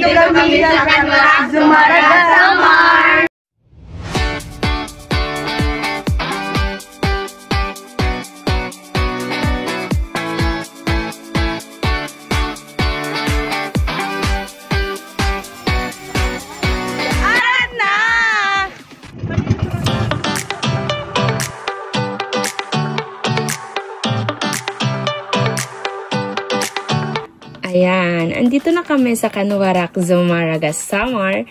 Nandito kami sa Zumaraga Samar. Ayan, andito na kami sa Canwarak, Zumaraga Samar.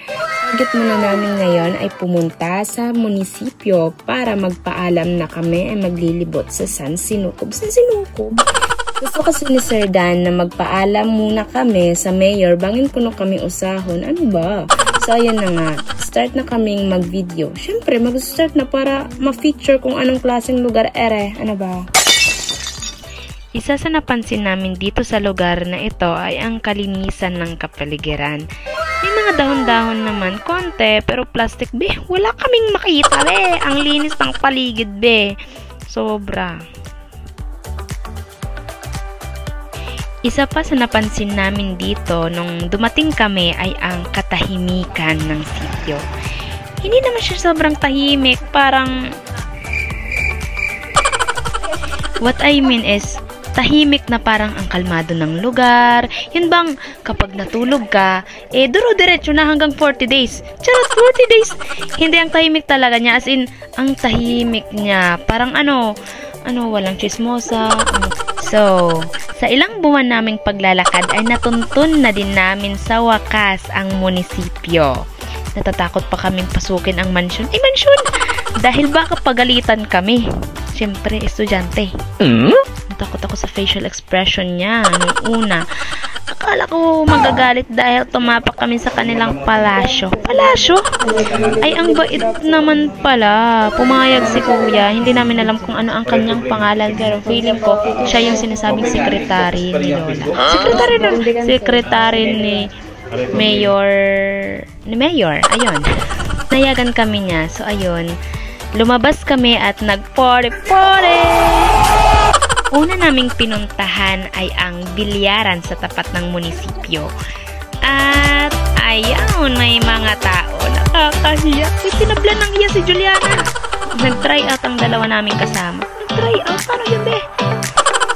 Target muna namin ngayon ay pumunta sa munisipyo para magpaalam na kami ay maglilibot sa San Sinukob. San Sinukob? Gusto kasi ni Sir Dan na magpaalam muna kami sa mayor. Bangin ko na kami usahon. Ano ba? So, ayan na nga. Start na kaming mag-video. Siyempre, mag-start na para ma-feature kung anong klaseng lugar ere. Ano ba? Isa sa napansin namin dito sa lugar na ito ay ang kalinisan ng kapaligiran. May mga dahon-dahon naman, konti, pero plastic, be, wala kaming makita, be. Ang linis ng paligid, be. Sobra. Isa pa sa napansin namin dito nung dumating kami ay ang katahimikan ng sitio. Hindi naman siya sobrang tahimik, parang... What I mean is, tahimik na parang ang kalmado ng lugar. Yun bang kapag natulog ka, duro-diretso na hanggang 40 days. Charot, 40 days. Hindi ang tahimik talaga niya. As in, ang tahimik niya. Parang walang chismosa. So, sa ilang buwan naming paglalakad ay natuntun na din namin sa wakas ang munisipyo. Natatakot pa kaming pasukin ang mansyon. Mansyon! Dahil baka pagalitan kami. Siyempre, estudyante. Natakot ako sa facial expression niya nung una. Akala ko magagalit dahil tumapak kami sa kanilang palasyo. Palasyo? Ay, ang bait naman pala. Pumayag si Kuya. Hindi namin alam kung ano ang kanyang pangalan, pero feeling ko siya yung sinasabing sekretary ni Lola. Sekretary ni Mayor. Ayun. Nayagan kami niya. So, ayun. Lumabas kami at nagpore-pore! Una naming pinuntahan ay ang bilyaran sa tapat ng munisipyo. At ayun, may mga tao. Nakakahiya. Sinablan ng hiya si Juliana. Nag-try out ang dalawa naming kasama. Nag-try out? Paano yun, be?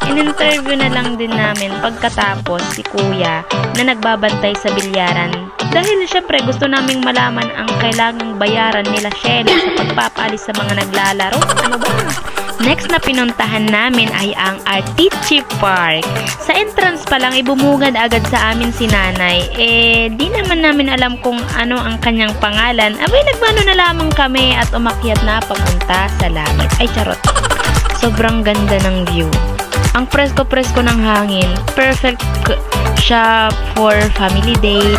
In-interview na lang din namin pagkatapos si Kuya na nagbabantay sa bilyaran. Dahil syempre gusto naming malaman ang kailangang bayaran nila Shelly sa pagpapaalis sa mga naglalaro. Ano ba? Next na pinuntahan namin ay ang Artichi Park. Sa entrance pa lang, bumugad agad sa amin si Nanay. Di naman namin alam kung ano ang kanyang pangalan. Abay, nagmano na lamang kami at umakyat na papunta sa langit. Ay, charot. Sobrang ganda ng view. Ang presko-presko ng hangin. Perfect siya for family date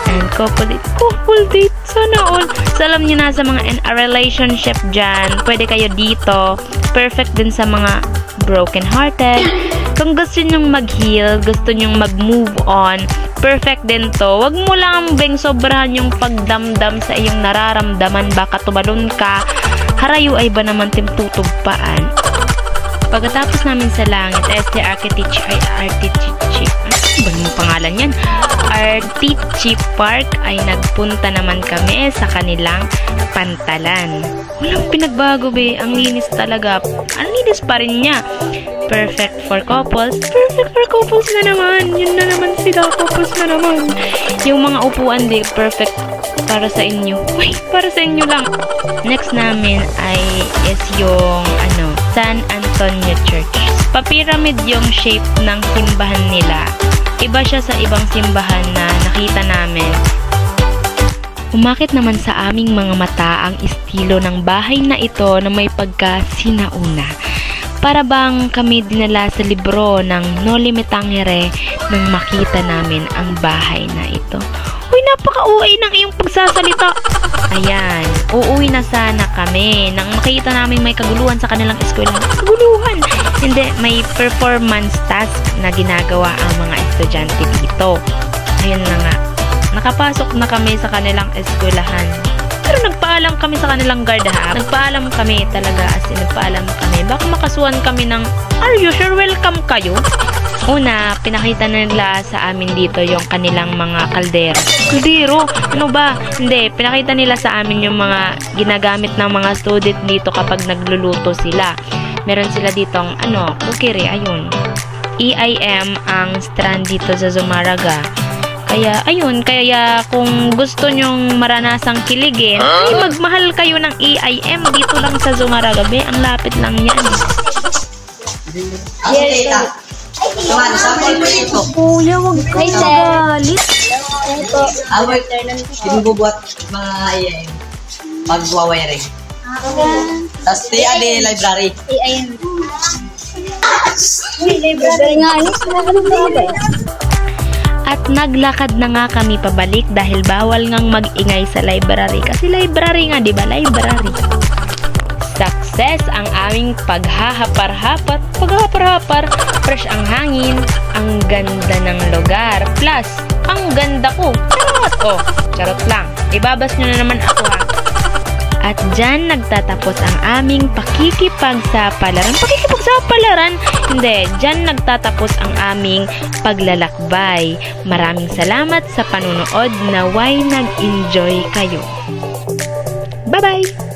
and couple date. Couple date. Sana all. So, alam niyo na sa mga in a relationship dyan, pwede kayo dito. Perfect din sa mga broken hearted. Kung gusto nyong mag-heal, gusto nyong mag-move on, perfect din to. Wag mo lang beng sobrahan yung pagdamdam sa iyong nararamdaman. Baka tumalon ka. Harayo ay ba naman timtutugpaan? Pagkatapos namin sa langit, Artichi ano ba yung pangalan yan? Artichi Park ay nagpunta naman kami sa kanilang pantalan. Walang pinagbago, be. Ang linis talaga. Ang linis pa rin niya. Perfect for couples. Perfect for couples na naman. Yun na naman sila. Couples na naman. Yung mga upuan, be, perfect para sa inyo. Uy, para sa inyo lang. Next namin is yung San Antonio Church. Pa-pyramid yung shape ng simbahan nila. Iba siya sa ibang simbahan na nakita namin. Umakit naman sa aming mga mata ang estilo ng bahay na ito na may pagka-sinauna. Para bang kami dinala sa libro ng Noli Me Tangere nung makita namin ang bahay na ito. Uy, napaka-uwi ng iyong pagsasalita. Ayan, uuwi na sana kami nang makita namin may kaguluhan sa kanilang eskwela. Kaguluhan! Hindi, may performance task na ginagawa ang mga estudyante dito. Ayun na nga. Nakapasok na kami sa kanilang eskwelahan. Pero nagpaalam kami sa kanilang guard, ha? Nagpaalam kami talaga, as in nagpaalam kami. Baka makasuhan kami ng, are you sure welcome kayo? Una, pinakita nila sa amin dito yung kanilang mga kaldero. Kaldero? Ano ba? Hindi, pinakita nila sa amin yung mga ginagamit ng mga student dito kapag nagluluto sila. Meron sila ditong, kukiri, ayun. EIM ang strand dito sa Zumaraga. Kaya, ayun, kung gusto nyong maranasang kiligin, ay magmahal kayo ng EIM dito lang sa Zumaraga. Ang lapit lang yan. Yes, Tuman, sample mo dito. Kuya, wag ka magalit. Binububuhat mga IAM. Pag-wiring. Tapos TAD library. library nga. At naglakad na nga kami pabalik dahil bawal ngang mag-ingay sa library. Kasi library nga, di ba? Library. Success ang aming paghahapar-hapar. Fresh ang hangin, ang ganda ng lugar. Plus, ang ganda ko. Charot! Oh, charot lang. Ibabas nyo na naman ako ha. At dyan nagtatapos ang aming pakikipagsapalaran. Pakikipagsapalaran? Hindi, dyan nagtatapos ang aming paglalakbay. Maraming salamat sa panunood. Naway nag-enjoy kayo. Bye-bye!